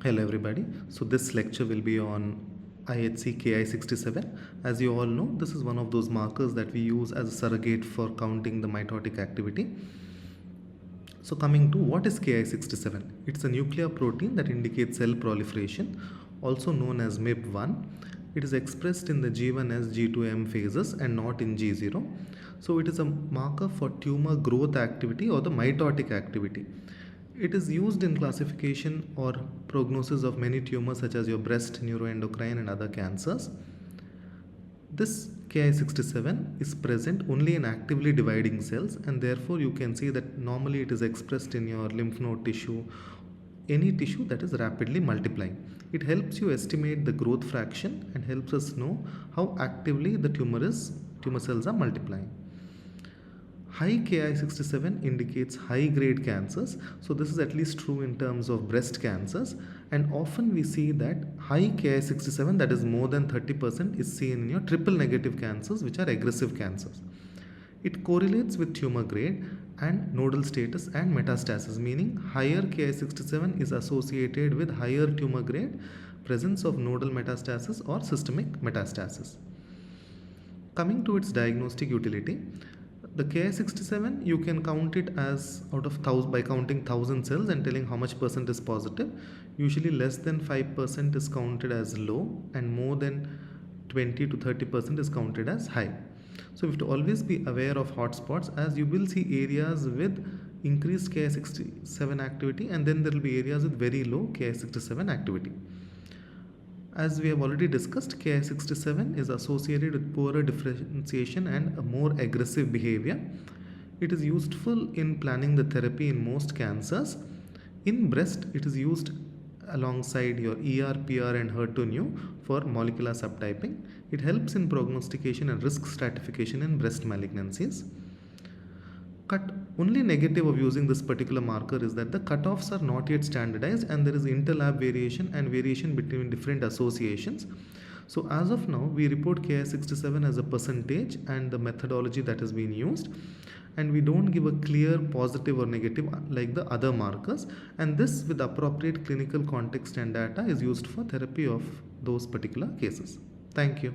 Hello everybody. So this lecture will be on IHC Ki67. As you all know, this is one of those markers that we use as a surrogate for counting the mitotic activity. So coming to what is Ki67? It's a nuclear protein that indicates cell proliferation, also known as MIB1. It is expressed in the G1S, G2M phases and not in G0. So it is a marker for tumor growth activity or the mitotic activity. It is used in classification or prognosis of many tumors such as your breast, neuroendocrine and other cancers. This Ki67 is present only in actively dividing cells, and therefore you can see that normally it is expressed in your lymph node tissue, any tissue that is rapidly multiplying. It helps you estimate the growth fraction and helps us know how actively the tumor cells are multiplying. High Ki67 indicates high grade cancers, so this is at least true in terms of breast cancers, and often we see that high Ki67, that is more than 30%, is seen in your triple negative cancers, which are aggressive cancers. It correlates with tumor grade and nodal status and metastasis, meaning higher Ki67 is associated with higher tumor grade, presence of nodal metastasis or systemic metastasis. Coming to its diagnostic utility, the Ki67, you can count it as out of 1000 by counting 1000 cells and telling how much percent is positive. Usually less than 5% is counted as low and more than 20 to 30% is counted as high. So we have to always be aware of hotspots, as you will see areas with increased Ki67 activity and then there will be areas with very low Ki67 activity. As we have already discussed, Ki67 is associated with poorer differentiation and a more aggressive behavior. It is useful in planning the therapy in most cancers. In breast, it is used alongside your ER, PR and HER2/neu for molecular subtyping. It helps in prognostication and risk stratification in breast malignancies. Only negative of using this particular marker is that the cutoffs are not yet standardized and there is interlab variation and variation between different associations. So as of now, we report Ki67 as a percentage and the methodology that has been used, and we don't give a clear positive or negative like the other markers, and this with appropriate clinical context and data is used for therapy of those particular cases. Thank you.